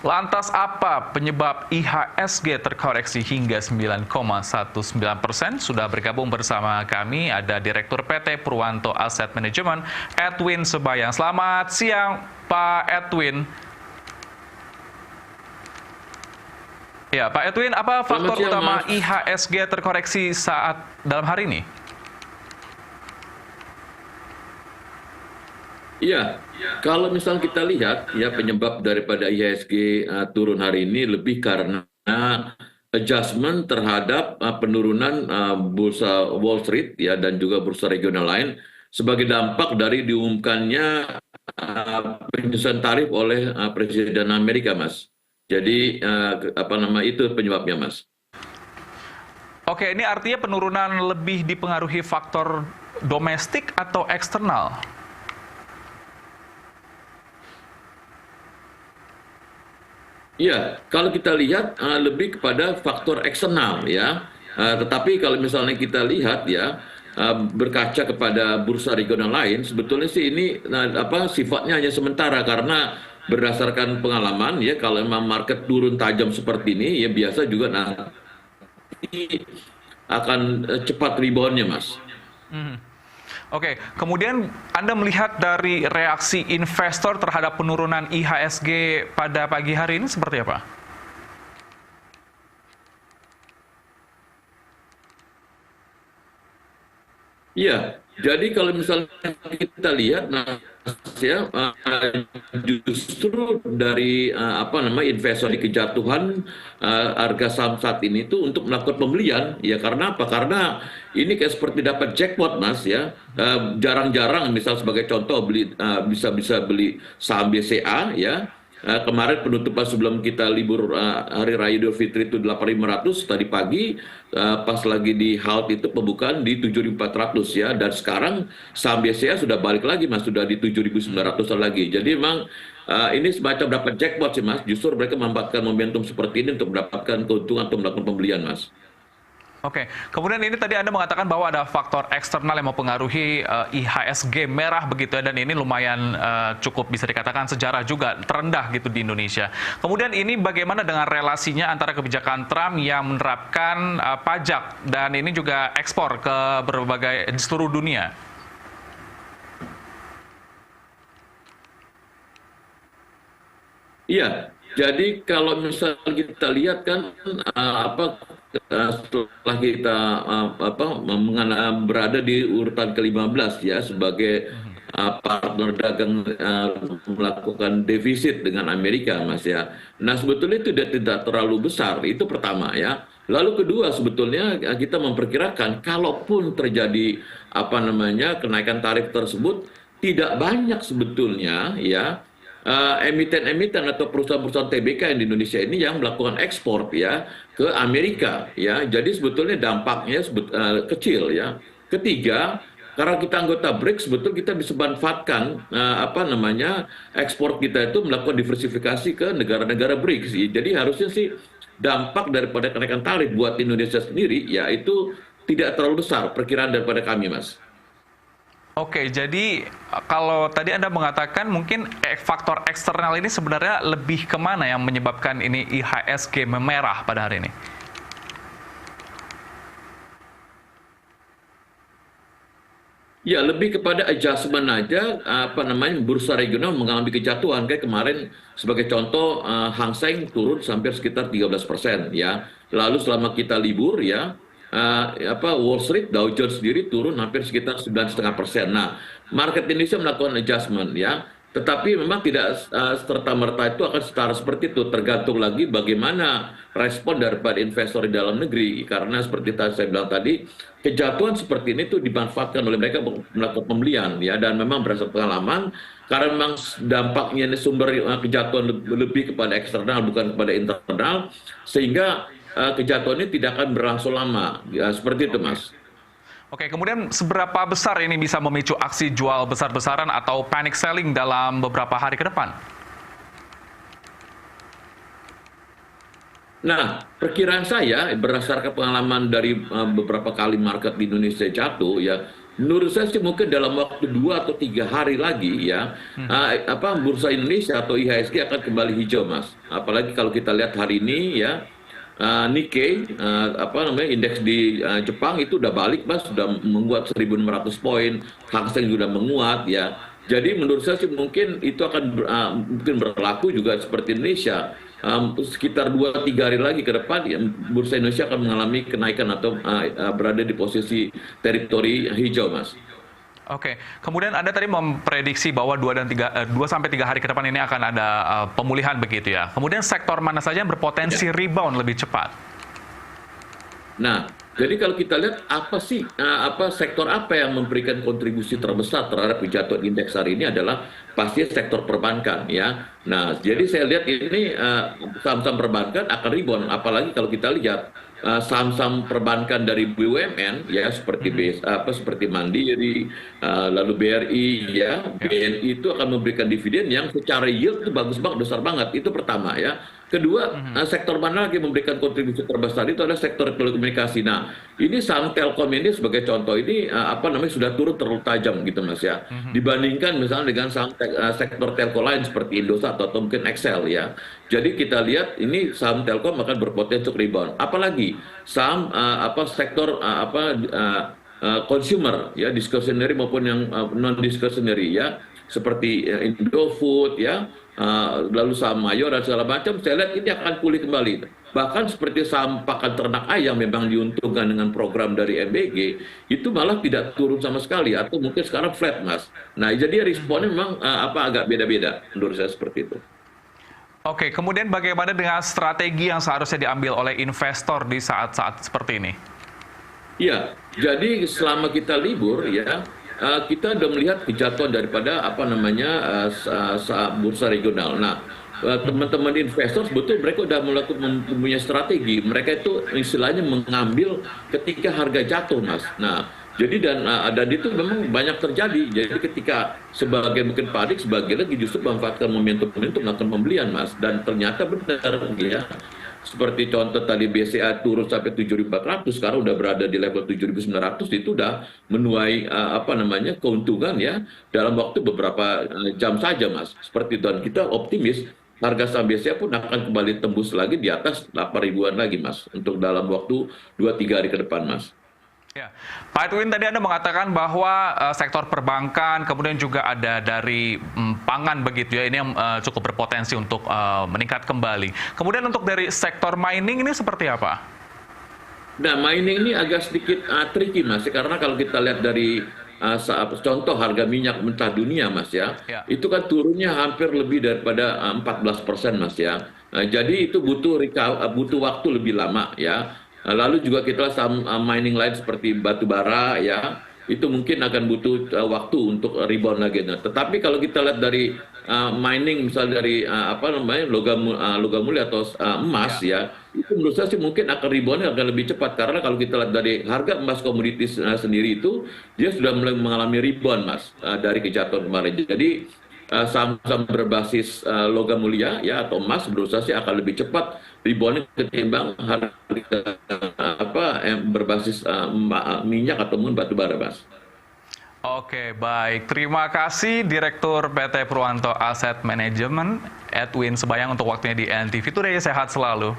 Lantas apa penyebab IHSG terkoreksi hingga 9,19%? Sudah bergabung bersama kami ada Direktur PT Purwanto Asset Management, Edwin Sebayang. Selamat siang, Pak Edwin. Ya, Pak Edwin, apa faktor Siang, utama Mas. IHSG terkoreksi saat dalam hari ini? Iya, kalau misal kita lihat ya penyebab daripada IHSG turun hari ini lebih karena adjustment terhadap penurunan bursa Wall Street ya dan juga bursa regional lain sebagai dampak dari diumumkannya penyesuaian tarif oleh Presiden Amerika, Mas. Jadi apa nama itu penyebabnya, Mas? Oke, ini artinya penurunan lebih dipengaruhi faktor domestik atau eksternal? Iya, kalau kita lihat lebih kepada faktor eksternal ya. Tetapi kalau misalnya kita lihat ya berkaca kepada bursa regional lain, sebetulnya sih ini apa sifatnya hanya sementara karena berdasarkan pengalaman ya kalau memang market turun tajam seperti ini ya biasa juga nanti akan cepat reboundnya, Mas. Mhm. Oke, kemudian Anda melihat dari reaksi investor terhadap penurunan IHSG pada pagi hari ini seperti apa? Iya, jadi kalau misalnya kita lihat, Mas, ya justru dari apa namanya investor di kejatuhan harga saham saat ini tuh untuk melakukan pembelian, ya karena apa? Karena ini kayak seperti dapat jackpot, Mas ya. Jarang-jarang, misal sebagai contoh beli bisa beli saham BCA, ya. Kemarin penutupan sebelum kita libur Hari Raya Idul Fitri itu 8.500 tadi pagi pas lagi di halt itu pembukaan di 7.400 ya dan sekarang saham BCA sudah balik lagi Mas sudah di 7.900 lagi. Jadi memang ini semacam dapat jackpot sih Mas. Justru mereka memanfaatkan momentum seperti ini untuk mendapatkan keuntungan untuk melakukan pembelian Mas. Oke, kemudian ini tadi Anda mengatakan bahwa ada faktor eksternal yang mempengaruhi IHSG merah begitu ya, dan ini lumayan cukup bisa dikatakan sejarah juga terendah gitu di Indonesia. Kemudian ini bagaimana dengan relasinya antara kebijakan Trump yang menerapkan pajak dan ini juga ekspor ke berbagai di seluruh dunia? Iya, jadi kalau misal kita lihat kan apa setelah kita berada di urutan ke-15 ya sebagai partner dagang melakukan defisit dengan Amerika, Mas ya. Nah, sebetulnya itu tidak terlalu besar, itu pertama ya. Lalu kedua sebetulnya kita memperkirakan kalaupun terjadi apa namanya kenaikan tarif tersebut tidak banyak sebetulnya ya emiten-emiten atau perusahaan-perusahaan TBK yang di Indonesia ini yang melakukan ekspor ya ke Amerika ya. Jadi sebetulnya dampaknya kecil ya. Ketiga, karena kita anggota BRICS, betul kita bisa manfaatkan apa namanya ekspor kita itu melakukan diversifikasi ke negara-negara BRICS. Jadi harusnya sih dampak daripada kenaikan tarif buat Indonesia sendiri ya itu tidak terlalu besar perkiraan daripada kami, Mas. Oke, jadi kalau tadi Anda mengatakan mungkin faktor eksternal ini sebenarnya lebih kemana yang menyebabkan ini IHSG memerah pada hari ini? Ya, lebih kepada adjustment aja, apa namanya, bursa regional mengalami kejatuhan. Kayak kemarin, sebagai contoh, Hang Seng turun sampai sekitar 13%, ya. Lalu selama kita libur, ya, apa, Wall Street, Dow Jones sendiri turun hampir sekitar 9,5%. Nah, market Indonesia melakukan adjustment, ya. Tetapi memang tidak serta-merta itu akan setara seperti itu. Tergantung lagi bagaimana respon daripada investor di dalam negeri. Karena seperti tadi saya bilang tadi, kejatuhan seperti ini tuh dimanfaatkan oleh mereka untuk melakukan pembelian ya dan memang berdasarkan pengalaman karena memang dampaknya ini sumber kejatuhan lebih kepada eksternal bukan kepada internal sehingga kejatuhan ini tidak akan berlangsung lama ya, seperti itu Oke. Mas. Oke, kemudian seberapa besar ini bisa memicu aksi jual besar-besaran atau panic selling dalam beberapa hari ke depan? Nah, perkiraan saya berdasarkan pengalaman dari beberapa kali market di Indonesia jatuh ya, Menurut saya sih mungkin dalam waktu 2 atau 3 hari lagi ya, bursa Indonesia atau IHSG akan kembali hijau, Mas. Apalagi kalau kita lihat hari ini ya, Nikkei, indeks di Jepang itu udah balik, Mas, sudah menguat 1.600 poin, Hang Seng juga menguat ya. Jadi menurut saya sih mungkin itu akan mungkin berlaku juga seperti Indonesia. Sekitar 2-3 hari lagi ke depan, ya, bursa Indonesia akan mengalami kenaikan atau berada di posisi teritori hijau, Mas. Oke, kemudian Anda tadi memprediksi bahwa 2 sampai 3 hari ke depan ini akan ada pemulihan begitu ya. Kemudian sektor mana saja yang berpotensi rebound lebih cepat? Nah, jadi kalau kita lihat sektor apa yang memberikan kontribusi terbesar terhadap jatuh indeks hari ini adalah pasti sektor perbankan ya. Nah, jadi saya lihat ini saham-saham perbankan akan rebound, apalagi kalau kita lihat saham-saham perbankan dari BUMN ya seperti Mandiri, lalu BRI ya, BNI itu akan memberikan dividen yang secara yield itu bagus banget, besar banget. Itu pertama ya. Kedua, sektor mana lagi memberikan kontribusi terbesar itu adalah sektor telekomunikasi. Nah, ini saham Telkom ini sebagai contoh ini sudah turun terlalu tajam gitu, Mas ya. Dibandingkan misalnya dengan saham sektor telco lain seperti Indosat atau mungkin Excel ya. Jadi kita lihat ini saham Telkom akan berpotensi untuk rebound. Apalagi saham sektor consumer ya, discretionary maupun yang non discretionary ya, seperti Indofood ya, lalu saham Mayor dan segala macam, saya lihat ini akan pulih kembali. Bahkan seperti saham pakan ternak ayam memang diuntungkan dengan program dari MBG, itu malah tidak turun sama sekali atau mungkin sekarang flat, Mas. Nah, jadi responnya memang agak beda-beda menurut saya seperti itu. Oke, kemudian bagaimana dengan strategi yang seharusnya diambil oleh investor di saat-saat seperti ini? Iya, jadi selama kita libur ya, kita sudah melihat kejatuhan daripada bursa regional. Nah, teman-teman investor sebetulnya mereka sudah mempunyai strategi. Mereka itu istilahnya mengambil ketika harga jatuh, Mas. Nah, jadi dan itu memang banyak terjadi. Jadi ketika sebagian mungkin panik, sebagian lagi justru memanfaatkan momentum melakukan pembelian, Mas. Dan ternyata benar ya. Seperti contoh tadi BCA turun sampai 7.400, sekarang udah berada di level 7.900, itu udah menuai keuntungan ya dalam waktu beberapa jam saja, Mas. Seperti itu, dan kita optimis harga saham BCA pun akan kembali tembus lagi di atas 8.000-an lagi, Mas, untuk dalam waktu 2-3 hari ke depan, Mas. Ya, Pak Edwin, tadi Anda mengatakan bahwa sektor perbankan, kemudian juga ada dari pangan begitu ya, ini yang cukup berpotensi untuk meningkat kembali. Kemudian untuk dari sektor mining ini seperti apa? Nah, mining ini agak sedikit tricky, Mas, karena kalau kita lihat dari contoh harga minyak mentah dunia, Mas ya, itu kan turunnya hampir lebih daripada 14%, Mas ya. Jadi itu butuh waktu lebih lama ya. Lalu juga kita saham mining lain seperti batu bara ya, itu mungkin akan butuh waktu untuk rebound lagi. Nah, tetapi kalau kita lihat dari mining misalnya dari logam mulia atau emas ya, itu menurut saya sih mungkin akan reboundnya akan lebih cepat, karena kalau kita lihat dari harga emas komoditis sendiri itu dia sudah mulai mengalami rebound, Mas, dari kejatuhan kemarin. Jadi saham-saham berbasis logam mulia ya atau emas menurut saya sih akan lebih cepat reboundnya ketimbang harga yang berbasis minyak atau batu bara, Mas. Oke, baik. Terima kasih Direktur PT Purwanto Asset Management, Edwin Sebayang, untuk waktunya di NTV Today. Sehat selalu.